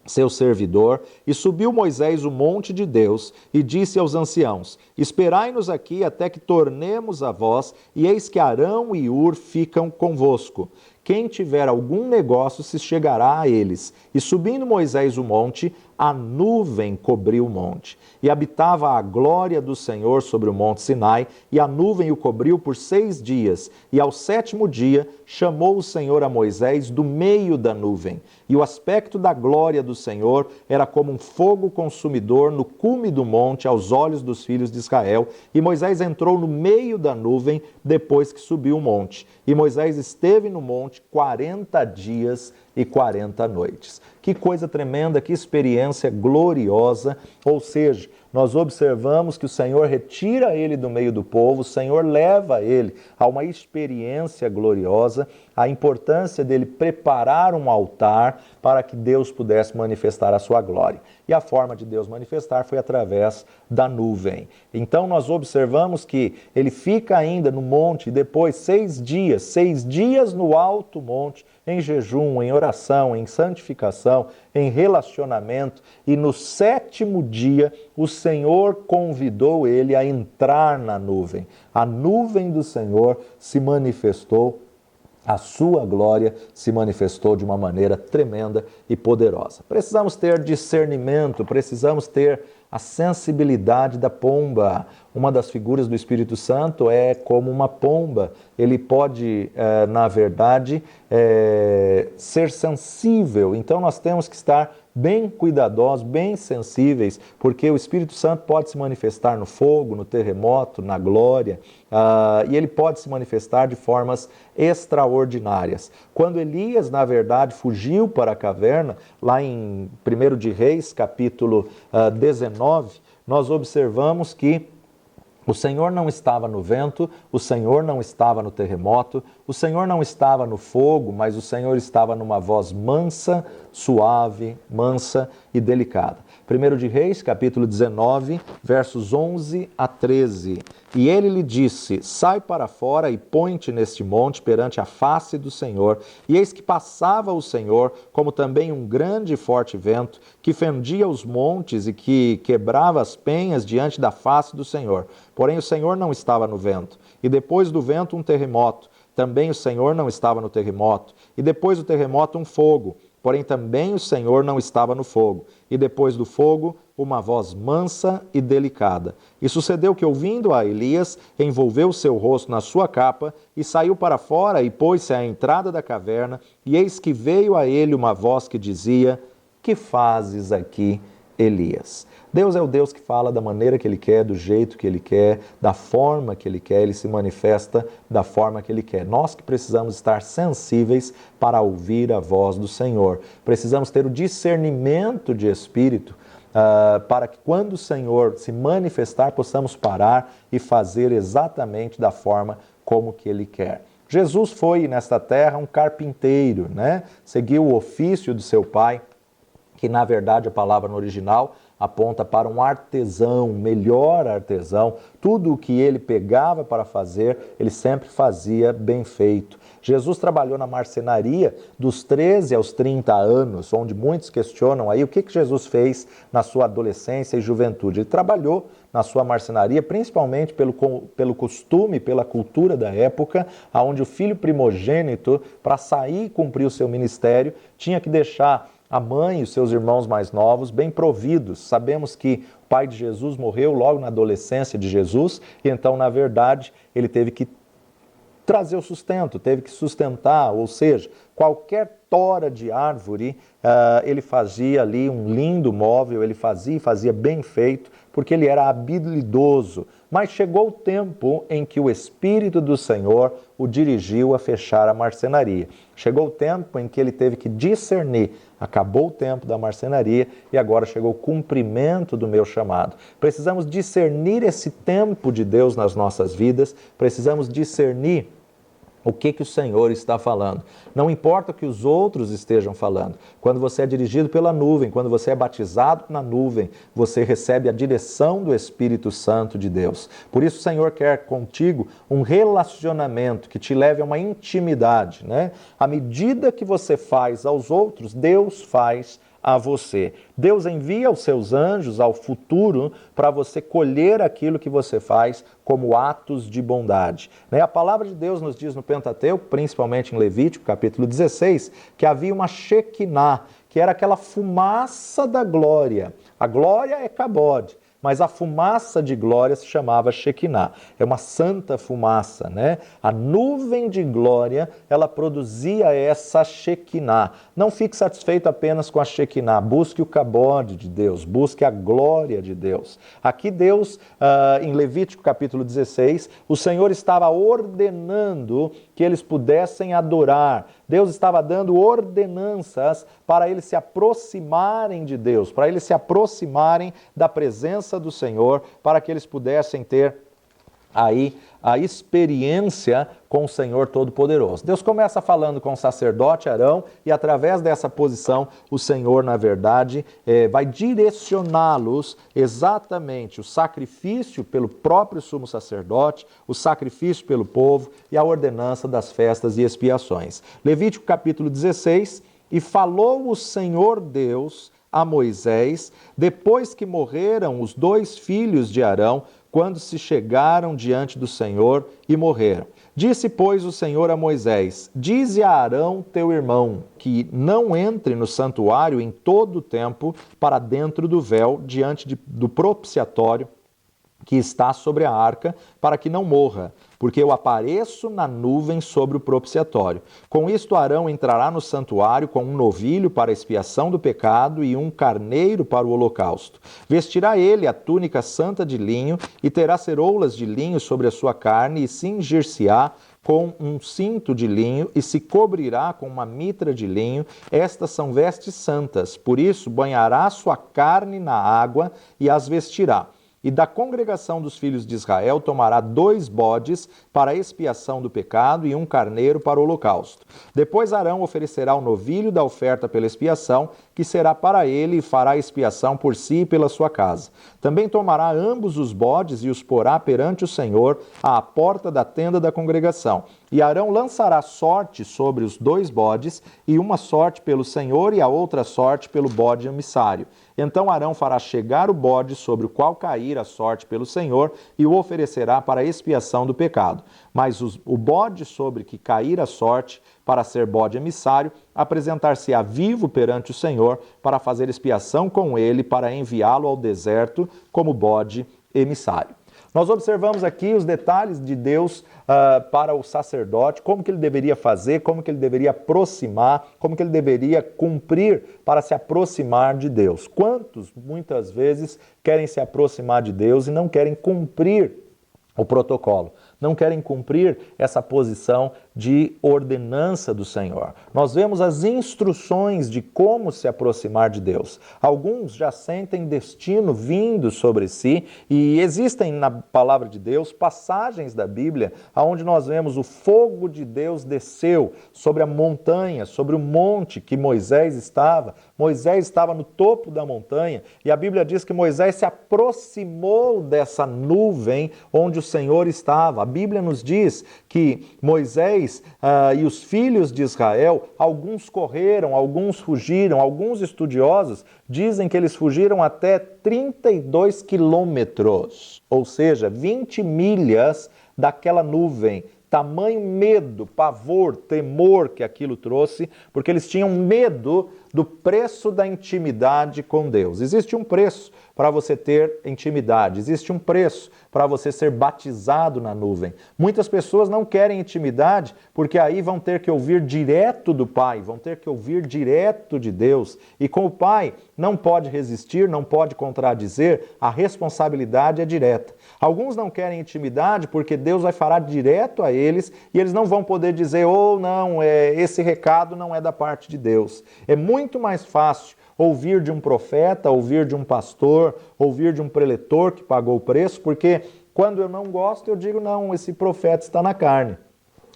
seu servidor, e subiu Moisés o monte de Deus, e disse aos anciãos: esperai-nos aqui até que tornemos a vós, e eis que Arão e Ur ficam convosco. Quem tiver algum negócio se chegará a eles. E subindo Moisés o monte, a nuvem cobriu o monte. E habitava a glória do Senhor sobre o monte Sinai, e a nuvem o cobriu por 6 dias. E ao 7º dia chamou o Senhor a Moisés do meio da nuvem. E o aspecto da glória do Senhor era como um fogo consumidor no cume do monte aos olhos dos filhos de Israel. E Moisés entrou no meio da nuvem depois que subiu o monte. E Moisés esteve no monte 40 dias e 40 noites. Que coisa tremenda, que experiência gloriosa. Ou seja, nós observamos que o Senhor retira ele do meio do povo, o Senhor leva ele a uma experiência gloriosa, a importância dele preparar um altar para que Deus pudesse manifestar a sua glória. E a forma de Deus manifestar foi através da nuvem. Então nós observamos que ele fica ainda no monte, depois 6 dias no alto monte, em jejum, em oração, em santificação, em relacionamento, e no 7º dia o Senhor convidou ele a entrar na nuvem. A nuvem do Senhor se manifestou, a sua glória se manifestou de uma maneira tremenda e poderosa. Precisamos ter discernimento, precisamos ter a sensibilidade da pomba. Uma das figuras do Espírito Santo é como uma pomba. Ele pode, na verdade, ser sensível. Então nós temos que estar bem cuidadosos, bem sensíveis, porque o Espírito Santo pode se manifestar no fogo, no terremoto, na glória, e ele pode se manifestar de formas extraordinárias. Quando Elias, na verdade, fugiu para a caverna, lá em 1 de Reis, capítulo 19, nós observamos que o Senhor não estava no vento, o Senhor não estava no terremoto, o Senhor não estava no fogo, mas o Senhor estava numa voz mansa, suave, mansa e delicada. 1 de Reis, capítulo 19, versos 11 a 13. E ele lhe disse: sai para fora e põe-te neste monte perante a face do Senhor. E eis que passava o Senhor, como também um grande e forte vento, que fendia os montes e que quebrava as penhas diante da face do Senhor. Porém o Senhor não estava no vento. E depois do vento um terremoto. Também o Senhor não estava no terremoto. E depois do terremoto um fogo. Porém também o Senhor não estava no fogo. E depois do fogo, uma voz mansa e delicada. E sucedeu que, ouvindo a Elias, envolveu o seu rosto na sua capa e saiu para fora e pôs-se à entrada da caverna. E eis que veio a ele uma voz que dizia: que fazes aqui, Elias? Deus é o Deus que fala da maneira que Ele quer, do jeito que Ele quer, da forma que Ele quer, Ele se manifesta da forma que Ele quer. Nós que precisamos estar sensíveis para ouvir a voz do Senhor. Precisamos ter o discernimento de espírito para que quando o Senhor se manifestar, possamos parar e fazer exatamente da forma como que Ele quer. Jesus foi nesta terra um carpinteiro, né? Seguiu o ofício de seu pai, que na verdade a palavra no original aponta para um artesão, melhor artesão. Tudo o que ele pegava para fazer, ele sempre fazia bem feito. Jesus trabalhou na marcenaria dos 13 aos 30 anos, onde muitos questionam aí o que Jesus fez na sua adolescência e juventude. Ele trabalhou na sua marcenaria, principalmente pelo costume, pela cultura da época, onde o filho primogênito, para sair e cumprir o seu ministério, tinha que deixar a mãe e os seus irmãos mais novos bem providos. Sabemos que o pai de Jesus morreu logo na adolescência de Jesus, e então, na verdade, ele teve que trazer o sustento, teve que sustentar, ou seja, qualquer tora de árvore, ele fazia ali um lindo móvel, ele fazia bem feito, porque ele era habilidoso. Mas chegou o tempo em que o Espírito do Senhor o dirigiu a fechar a marcenaria. Chegou o tempo em que ele teve que discernir. Acabou o tempo da marcenaria e agora chegou o cumprimento do meu chamado. Precisamos discernir esse tempo de Deus nas nossas vidas, precisamos discernir o que o Senhor está falando. Não importa o que os outros estejam falando. Quando você é dirigido pela nuvem, quando você é batizado na nuvem, você recebe a direção do Espírito Santo de Deus. Por isso o Senhor quer contigo um relacionamento que te leve a uma intimidade, né? À medida que você faz aos outros, Deus faz a você. Deus envia os seus anjos ao futuro para você colher aquilo que você faz como atos de bondade. A palavra de Deus nos diz no Pentateuco, principalmente em Levítico, capítulo 16, que havia uma Shekinah, que era aquela fumaça da glória. A glória é Kabod, mas a fumaça de glória se chamava Shekinah. É uma santa fumaça, né? A nuvem de glória, ela produzia essa Shekinah. Não fique satisfeito apenas com a Shekinah. Busque o Kabod de Deus, busque a glória de Deus. Aqui Deus, em Levítico capítulo 16, o Senhor estava ordenando que eles pudessem adorar. Deus estava dando ordenanças para eles se aproximarem de Deus, para eles se aproximarem da presença do Senhor, para que eles pudessem ter aí a experiência com o Senhor Todo-Poderoso. Deus começa falando com o sacerdote Arão e através dessa posição o Senhor, na verdade, vai direcioná-los exatamente o sacrifício pelo próprio sumo sacerdote, o sacrifício pelo povo e a ordenança das festas e expiações. Levítico capítulo 16, e falou o Senhor Deus a Moisés, depois que morreram os 2 filhos de Arão, quando se chegaram diante do Senhor e morreram. Disse, pois, o Senhor a Moisés: dize a Arão, teu irmão, que não entre no santuário em todo o tempo para dentro do véu, diante do propiciatório que está sobre a arca, para que não morra, porque eu apareço na nuvem sobre o propiciatório. Com isto Arão entrará no santuário com um novilho para a expiação do pecado e um carneiro para o holocausto. Vestirá ele a túnica santa de linho e terá ceroulas de linho sobre a sua carne e cingir-se-á com um cinto de linho e se cobrirá com uma mitra de linho. Estas são vestes santas, por isso banhará sua carne na água e as vestirá. E da congregação dos filhos de Israel tomará 2 bodes para a expiação do pecado e um carneiro para o holocausto. Depois Arão oferecerá o novilho da oferta pela expiação, que será para ele, e fará expiação por si e pela sua casa. Também tomará ambos os bodes e os porá perante o Senhor à porta da tenda da congregação. E Arão lançará sorte sobre os 2 bodes, e uma sorte pelo Senhor e a outra sorte pelo bode emissário. Então Arão fará chegar o bode sobre o qual cair a sorte pelo Senhor e o oferecerá para a expiação do pecado. Mas o bode sobre que cair a sorte, para ser bode emissário, apresentar-se-á vivo perante o Senhor para fazer expiação com ele, para enviá-lo ao deserto como bode emissário. Nós observamos aqui os detalhes de Deus para o sacerdote, como que ele deveria fazer, como que ele deveria aproximar, como que ele deveria cumprir para se aproximar de Deus. Quantos, muitas vezes, querem se aproximar de Deus e não querem cumprir o protocolo? não querem cumprir essa posição de ordenança do Senhor. Nós vemos as instruções de como se aproximar de Deus. Alguns já sentem destino vindo sobre si e existem na palavra de Deus passagens da Bíblia onde nós vemos o fogo de Deus desceu sobre a montanha, sobre o monte que Moisés estava. Moisés estava no topo da montanha e a Bíblia diz que Moisés se aproximou dessa nuvem onde o Senhor estava. A Bíblia nos diz que Moisés e os filhos de Israel, alguns correram, alguns fugiram, alguns estudiosos dizem que eles fugiram até 32 quilômetros, ou seja, 20 milhas daquela nuvem. Tamanho medo, pavor, temor que aquilo trouxe, porque eles tinham medo do preço da intimidade com Deus. Existe um preço para você ter intimidade, existe um preço para você ser batizado na nuvem. Muitas pessoas não querem intimidade porque aí vão ter que ouvir direto do Pai, vão ter que ouvir direto de Deus. E com o Pai não pode resistir, não pode contradizer, a responsabilidade é direta. Alguns não querem intimidade porque Deus vai falar direto a eles e eles não vão poder dizer, não, esse recado não é da parte de Deus. É muito mais fácil ouvir de um profeta, ouvir de um pastor, ouvir de um preletor que pagou o preço, porque quando eu não gosto, eu digo, não, esse profeta está na carne.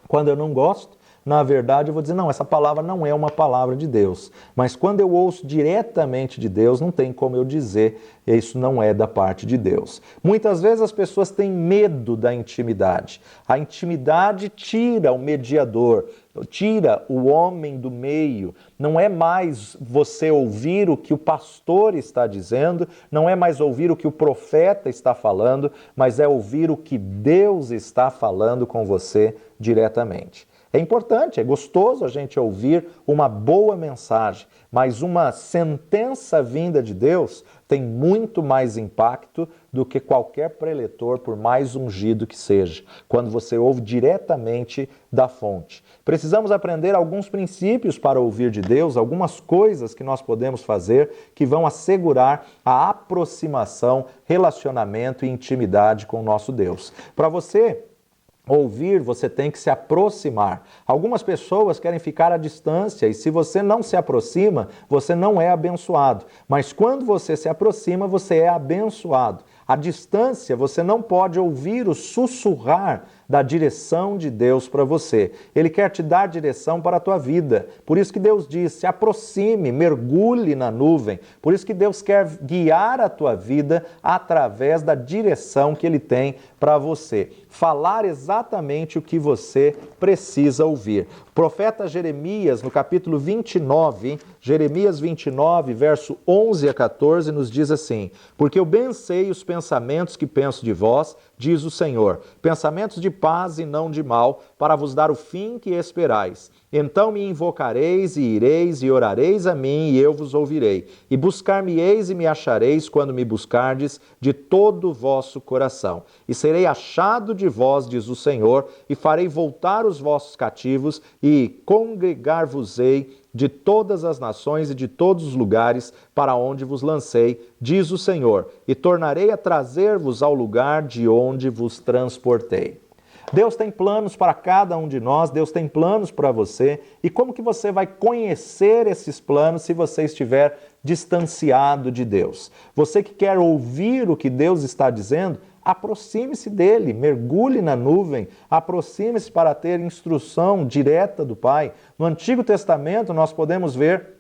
Quando eu não gosto, na verdade, eu vou dizer, não, essa palavra não é uma palavra de Deus. Mas quando eu ouço diretamente de Deus, não tem como eu dizer, isso não é da parte de Deus. Muitas vezes as pessoas têm medo da intimidade. A intimidade tira o mediador, tira o homem do meio. Não é mais você ouvir o que o pastor está dizendo, não é mais ouvir o que o profeta está falando, mas é ouvir o que Deus está falando com você diretamente. É importante, é gostoso a gente ouvir uma boa mensagem, mas uma sentença vinda de Deus tem muito mais impacto do que qualquer preletor, por mais ungido que seja, quando você ouve diretamente da fonte. Precisamos aprender alguns princípios para ouvir de Deus, algumas coisas que nós podemos fazer que vão assegurar a aproximação, relacionamento e intimidade com o nosso Deus. Para você ouvir, você tem que se aproximar. Algumas pessoas querem ficar à distância e se você não se aproxima, você não é abençoado. Mas quando você se aproxima, você é abençoado. À distância, você não pode ouvir o sussurrar da direção de Deus para você. Ele quer te dar direção para a tua vida. Por isso que Deus diz, se aproxime, mergulhe na nuvem. Por isso que Deus quer guiar a tua vida através da direção que Ele tem para você. Falar exatamente o que você precisa ouvir. O profeta Jeremias, no capítulo 29, Jeremias 29, verso 11 a 14, nos diz assim, porque eu bem sei os pensamentos que penso de vós, diz o Senhor, pensamentos de paz e não de mal, para vos dar o fim que esperais. Então me invocareis e ireis e orareis a mim e eu vos ouvirei. E buscar-me-eis e me achareis quando me buscardes de todo o vosso coração. E serei achado de vós, diz o Senhor, e farei voltar os vossos cativos e congregar-vos-ei de todas as nações e de todos os lugares para onde vos lancei, diz o Senhor, e tornarei a trazer-vos ao lugar de onde vos transportei. Deus tem planos para cada um de nós, Deus tem planos para você. E como que você vai conhecer esses planos se você estiver distanciado de Deus? Você que quer ouvir o que Deus está dizendo, aproxime-se dele, mergulhe na nuvem, aproxime-se para ter instrução direta do Pai. No Antigo Testamento nós podemos ver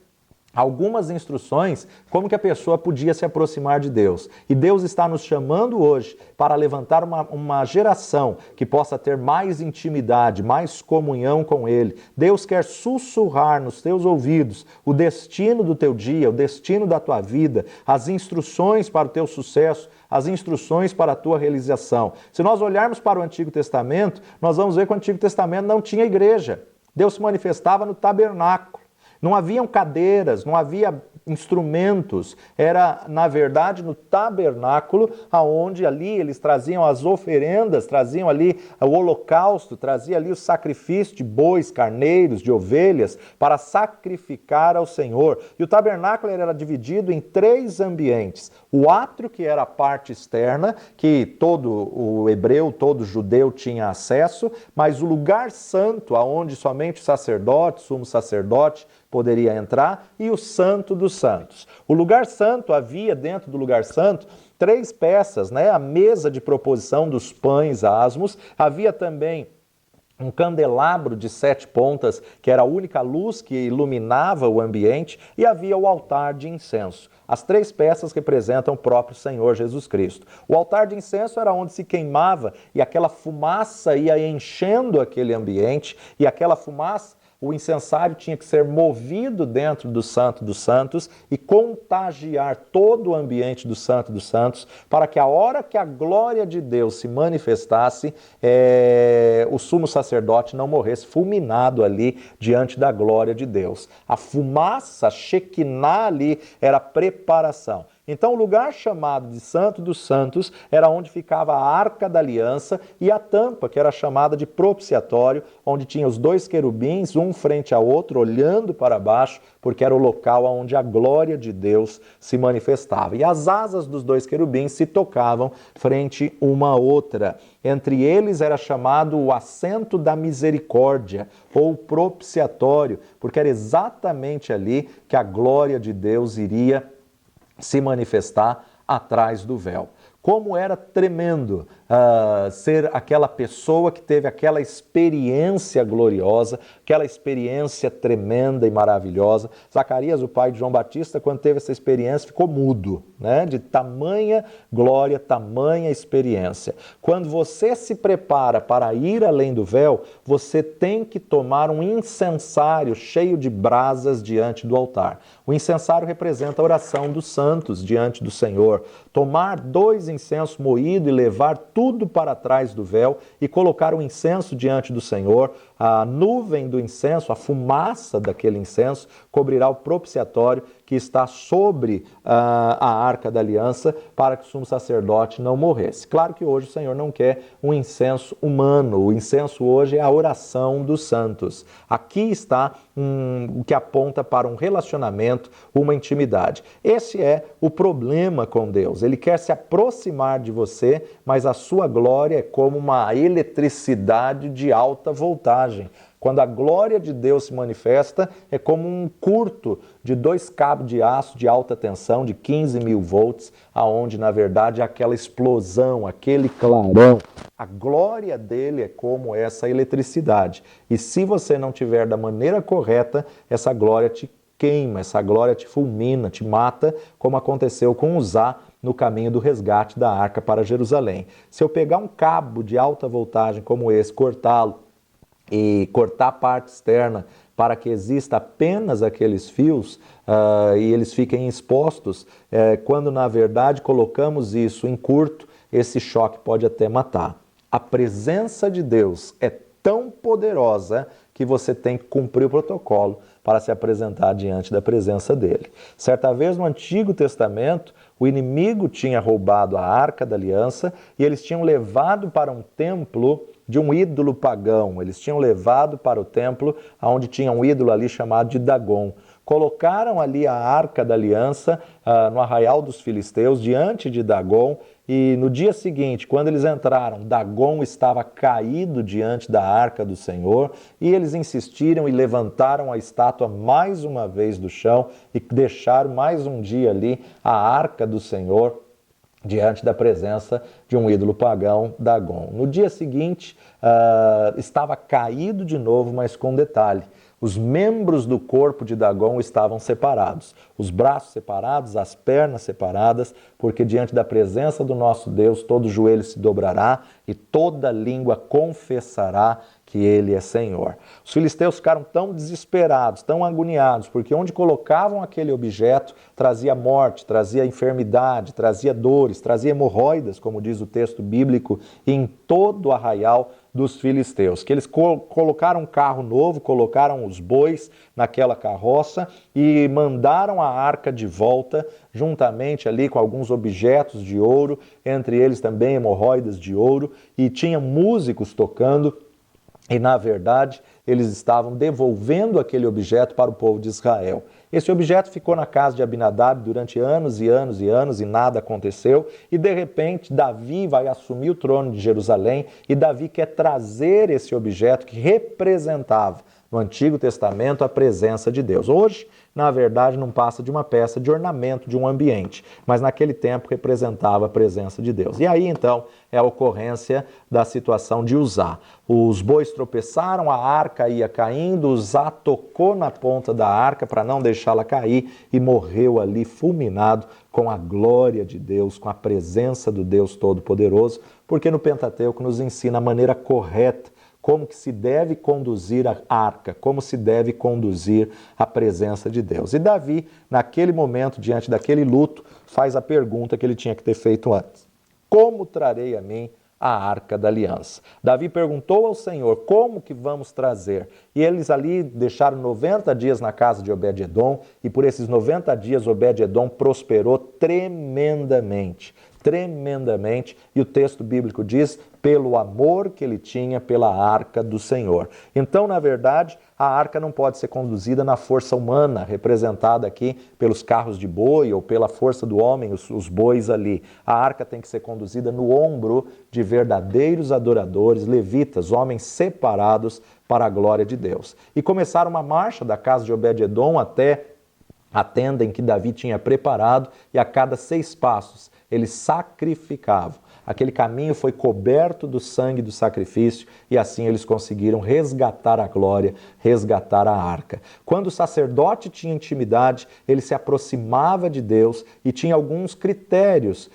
algumas instruções como que a pessoa podia se aproximar de Deus. E Deus está nos chamando hoje para levantar uma geração que possa ter mais intimidade, mais comunhão com Ele. Deus quer sussurrar nos teus ouvidos o destino do teu dia, o destino da tua vida, as instruções para o teu sucesso, as instruções para a tua realização. Se nós olharmos para o Antigo Testamento, nós vamos ver que o Antigo Testamento não tinha igreja. Deus se manifestava no tabernáculo. Não haviam cadeiras, não havia instrumentos. Era, na verdade, no tabernáculo, aonde ali eles traziam as oferendas, traziam ali o holocausto, trazia ali o sacrifício de bois, carneiros, de ovelhas, para sacrificar ao Senhor. E o tabernáculo era dividido em 3 ambientes. O átrio, que era a parte externa, que todo o hebreu, todo judeu tinha acesso, mas o lugar santo, aonde somente o sacerdote, o sumo sacerdote, poderia entrar, e o Santo dos Santos. O lugar santo, havia dentro do lugar santo 3 peças, né? A mesa de proposição dos pães asmos, havia também um candelabro de 7 pontas, que era a única luz que iluminava o ambiente, e havia o altar de incenso. As 3 peças representam o próprio Senhor Jesus Cristo. O altar de incenso era onde se queimava, e aquela fumaça ia enchendo aquele ambiente, e aquela fumaça, o incensário tinha que ser movido dentro do Santo dos Santos e contagiar todo o ambiente do Santo dos Santos, para que a hora que a glória de Deus se manifestasse, o sumo sacerdote não morresse fulminado ali diante da glória de Deus. A fumaça, a Shekinah ali, era preparação. Então o lugar chamado de Santo dos Santos era onde ficava a Arca da Aliança e a tampa, que era chamada de propiciatório, onde tinha os 2 querubins, um frente ao outro, olhando para baixo, porque era o local onde a glória de Deus se manifestava. E as asas dos 2 querubins se tocavam frente uma à outra. Entre eles era chamado o assento da misericórdia, ou propiciatório, porque era exatamente ali que a glória de Deus iria se manifestar atrás do véu. Como era tremendo ser aquela pessoa que teve aquela experiência gloriosa, aquela experiência tremenda e maravilhosa. Zacarias, o pai de João Batista, quando teve essa experiência, ficou mudo, né? De tamanha glória, tamanha experiência. Quando você se prepara para ir além do véu, você tem que tomar um incensário cheio de brasas diante do altar. O incensário representa a oração dos santos diante do Senhor. Tomar 2 incensos moídos e levar tudo para trás do véu e colocar o incenso diante do Senhor. A nuvem do incenso, a fumaça daquele incenso, cobrirá o propiciatório que está sobre a Arca da Aliança, para que o sumo sacerdote não morresse. Claro que hoje o Senhor não quer um incenso humano. O incenso hoje é a oração dos santos. Aqui está o que aponta para um relacionamento, uma intimidade. Esse é o problema com Deus. Ele quer se aproximar de você, mas a sua glória é como uma eletricidade de alta voltagem. Quando a glória de Deus se manifesta, é como um curto de 2 cabos de aço de alta tensão, de 15.000 volts, aonde, na verdade, é aquela explosão, aquele clarão. A glória dele é como essa eletricidade. E se você não tiver da maneira correta, essa glória te queima, essa glória te fulmina, te mata, como aconteceu com Uzá no caminho do resgate da arca para Jerusalém. Se eu pegar um cabo de alta voltagem como esse, cortá-lo, e cortar a parte externa para que exista apenas aqueles fios e eles fiquem expostos, quando na verdade colocamos isso em curto, esse choque pode até matar. A presença de Deus é tão poderosa que você tem que cumprir o protocolo para se apresentar diante da presença dele. Certa vez no Antigo Testamento, o inimigo tinha roubado a Arca da Aliança e eles tinham levado para um templo de um ídolo pagão. Eles tinham levado para o templo onde tinha um ídolo ali chamado de Dagon. Colocaram ali a Arca da Aliança no arraial dos filisteus, diante de Dagon, e no dia seguinte, quando eles entraram, Dagon estava caído diante da Arca do Senhor, e eles insistiram e levantaram a estátua mais uma vez do chão e deixaram mais um dia ali a Arca do Senhor diante da presença de um ídolo pagão, Dagon. No dia seguinte, estava caído de novo, mas com detalhe. Os membros do corpo de Dagon estavam separados, os braços separados, as pernas separadas, porque diante da presença do nosso Deus, todo joelho se dobrará e toda língua confessará que Ele é Senhor. Os filisteus ficaram tão desesperados, tão agoniados, porque onde colocavam aquele objeto, trazia morte, trazia enfermidade, trazia dores, trazia hemorroidas, como diz o texto bíblico, e em todo o arraial dos filisteus, que eles colocaram um carro novo, colocaram os bois naquela carroça e mandaram a arca de volta, juntamente ali com alguns objetos de ouro, entre eles também hemorroidas de ouro, e tinha músicos tocando, e na verdade eles estavam devolvendo aquele objeto para o povo de Israel. Esse objeto ficou na casa de Abinadab durante anos e anos e anos e nada aconteceu. E de repente Davi vai assumir o trono de Jerusalém e Davi quer trazer esse objeto que representava no Antigo Testamento a presença de Deus. Hoje, na verdade, não passa de uma peça de ornamento de um ambiente, mas naquele tempo representava a presença de Deus. E aí, então, é a ocorrência da situação de Uzá. Os bois tropeçaram, a arca ia caindo, Uzá tocou na ponta da arca para não deixá-la cair e morreu ali fulminado com a glória de Deus, com a presença do Deus Todo-Poderoso, porque no Pentateuco nos ensina a maneira correta como que se deve conduzir a arca, como se deve conduzir a presença de Deus. E Davi, naquele momento, diante daquele luto, faz a pergunta que ele tinha que ter feito antes: como trarei a mim a arca da aliança? Davi perguntou ao Senhor, como que vamos trazer? E eles ali deixaram 90 dias na casa de Obed-edom, e por esses 90 dias Obed-edom prosperou tremendamente, e o texto bíblico diz, pelo amor que ele tinha pela arca do Senhor. Então, na verdade, a arca não pode ser conduzida na força humana, representada aqui pelos carros de boi ou pela força do homem, os bois ali. A arca tem que ser conduzida no ombro de verdadeiros adoradores, levitas, homens separados para a glória de Deus. E começaram uma marcha da casa de Obed-edom até a tenda em que Davi tinha preparado, e a cada 6 passos eles sacrificavam. Aquele caminho foi coberto do sangue do sacrifício e assim eles conseguiram resgatar a glória, resgatar a arca. Quando o sacerdote tinha intimidade, ele se aproximava de Deus e tinha alguns critérios.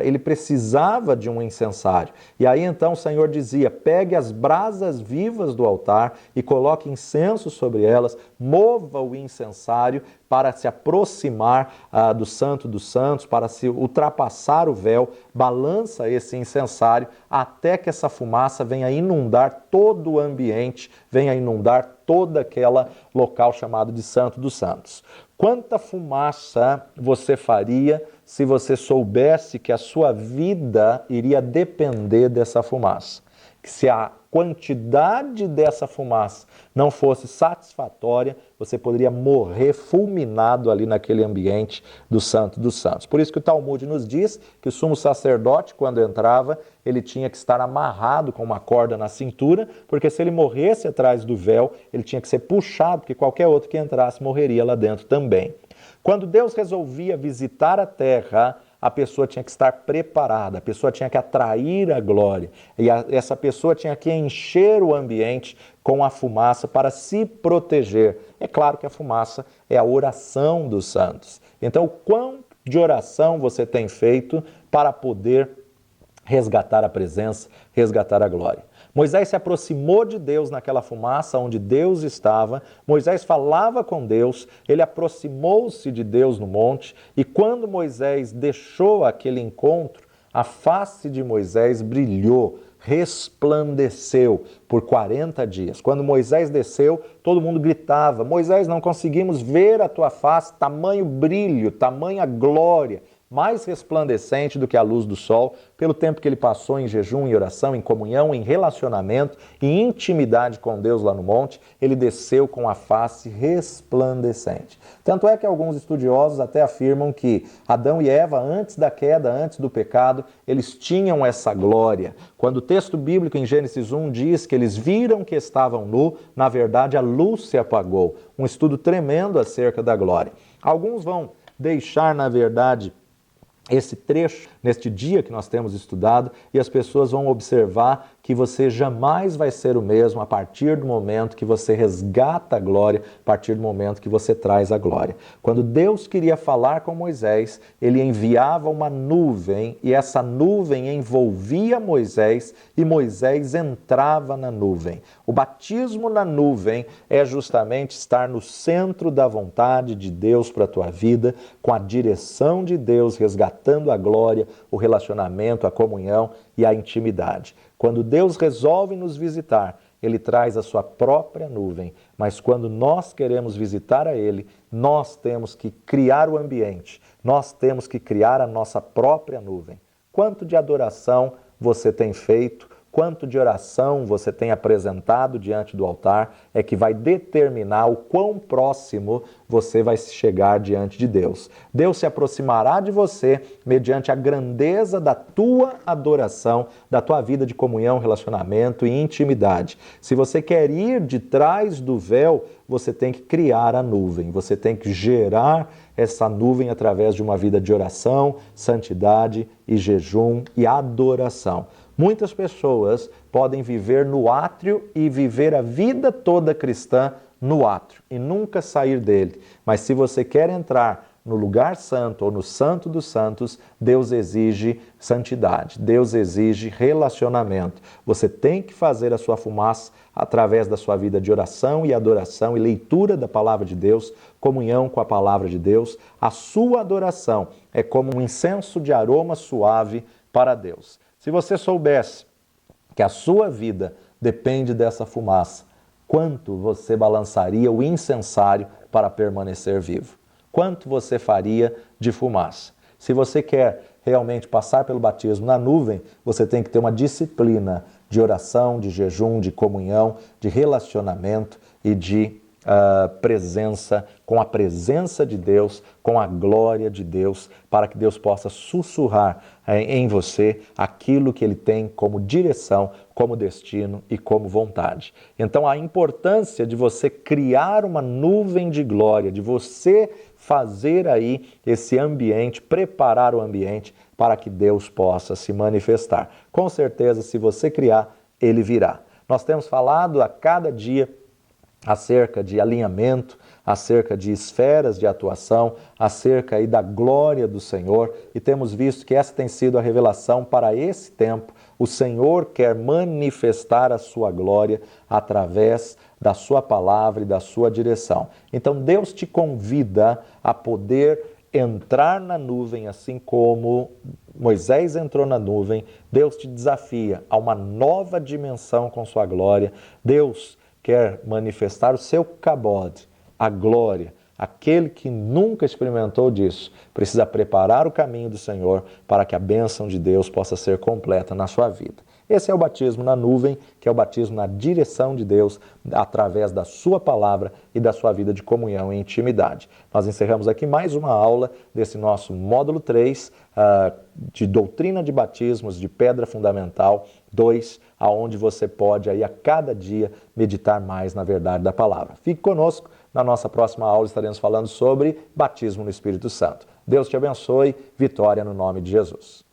Ele precisava de um incensário. E aí então o Senhor dizia, pegue as brasas vivas do altar e coloque incenso sobre elas, mova o incensário para se aproximar do Santo dos Santos, para se ultrapassar o véu, balança esse incensário até que essa fumaça venha inundar todo o ambiente, venha inundar todo aquele local chamado de Santo dos Santos. Quanta fumaça você faria se você soubesse que a sua vida iria depender dessa fumaça? Que se a quantidade dessa fumaça não fosse satisfatória, você poderia morrer fulminado ali naquele ambiente do Santo dos Santos. Por isso que o Talmud nos diz que o sumo sacerdote, quando entrava, ele tinha que estar amarrado com uma corda na cintura, porque se ele morresse atrás do véu, ele tinha que ser puxado, porque qualquer outro que entrasse morreria lá dentro também. Quando Deus resolvia visitar a terra, a pessoa tinha que estar preparada, a pessoa tinha que atrair a glória, e essa pessoa tinha que encher o ambiente com a fumaça para se proteger. É claro que a fumaça é a oração dos santos. Então, quão de oração você tem feito para poder resgatar a presença, resgatar a glória? Moisés se aproximou de Deus naquela fumaça onde Deus estava, Moisés falava com Deus, ele aproximou-se de Deus no monte, e quando Moisés deixou aquele encontro, a face de Moisés brilhou, resplandeceu por 40 dias. Quando Moisés desceu, todo mundo gritava, Moisés, não conseguimos ver a tua face, tamanho brilho, tamanha glória, mais resplandecente do que a luz do sol, pelo tempo que ele passou em jejum, em oração, em comunhão, em relacionamento e intimidade com Deus lá no monte, ele desceu com a face resplandecente. Tanto é que alguns estudiosos até afirmam que Adão e Eva, antes da queda, antes do pecado, eles tinham essa glória. Quando o texto bíblico em Gênesis 1 diz que eles viram que estavam nu, na verdade a luz se apagou. Um estudo tremendo acerca da glória. Alguns vão deixar, na verdade, esse trecho, neste dia que nós temos estudado, e as pessoas vão observar que você jamais vai ser o mesmo a partir do momento que você resgata a glória, a partir do momento que você traz a glória. Quando Deus queria falar com Moisés, ele enviava uma nuvem, e essa nuvem envolvia Moisés, e Moisés entrava na nuvem. O batismo na nuvem é justamente estar no centro da vontade de Deus para a tua vida, com a direção de Deus, resgatando resgatando a glória, o relacionamento, a comunhão e a intimidade. Quando Deus resolve nos visitar, Ele traz a sua própria nuvem, mas quando nós queremos visitar a Ele, nós temos que criar o ambiente, nós temos que criar a nossa própria nuvem. Quanto de adoração você tem feito? Quanto de oração você tem apresentado diante do altar é que vai determinar o quão próximo você vai chegar diante de Deus. Deus se aproximará de você mediante a grandeza da tua adoração, da tua vida de comunhão, relacionamento e intimidade. Se você quer ir de trás do véu, você tem que criar a nuvem, você tem que gerar essa nuvem através de uma vida de oração, santidade e jejum e adoração. Muitas pessoas podem viver no átrio e viver a vida toda cristã no átrio e nunca sair dele. Mas se você quer entrar no lugar santo ou no santo dos santos, Deus exige santidade, Deus exige relacionamento. Você tem que fazer a sua fumaça através da sua vida de oração e adoração e leitura da palavra de Deus, comunhão com a palavra de Deus. A sua adoração é como um incenso de aroma suave para Deus. Se você soubesse que a sua vida depende dessa fumaça, quanto você balançaria o incensário para permanecer vivo? Quanto você faria de fumaça? Se você quer realmente passar pelo batismo na nuvem, você tem que ter uma disciplina de oração, de jejum, de comunhão, de relacionamento e de presença, com a presença de Deus, com a glória de Deus, para que Deus possa sussurrar em você aquilo que Ele tem como direção, como destino e como vontade. Então a importância de você criar uma nuvem de glória, de você fazer aí esse ambiente, preparar o ambiente para que Deus possa se manifestar. Com certeza, se você criar, Ele virá. Nós temos falado a cada dia acerca de alinhamento, acerca de esferas de atuação, acerca aí da glória do Senhor, e temos visto que essa tem sido a revelação para esse tempo. O Senhor quer manifestar a sua glória através da sua palavra e da sua direção. Então Deus te convida a poder entrar na nuvem, assim como Moisés entrou na nuvem. Deus te desafia a uma nova dimensão com sua glória. Deus quer manifestar o seu kabod, a glória. Aquele que nunca experimentou disso precisa preparar o caminho do Senhor para que a bênção de Deus possa ser completa na sua vida. Esse é o batismo na nuvem, que é o batismo na direção de Deus, através da sua palavra e da sua vida de comunhão e intimidade. Nós encerramos aqui mais uma aula desse nosso módulo 3, de doutrina de batismos, de pedra fundamental 2, aonde você pode aí a cada dia meditar mais na verdade da palavra. Fique conosco, na nossa próxima aula estaremos falando sobre batismo no Espírito Santo. Deus te abençoe, vitória no nome de Jesus.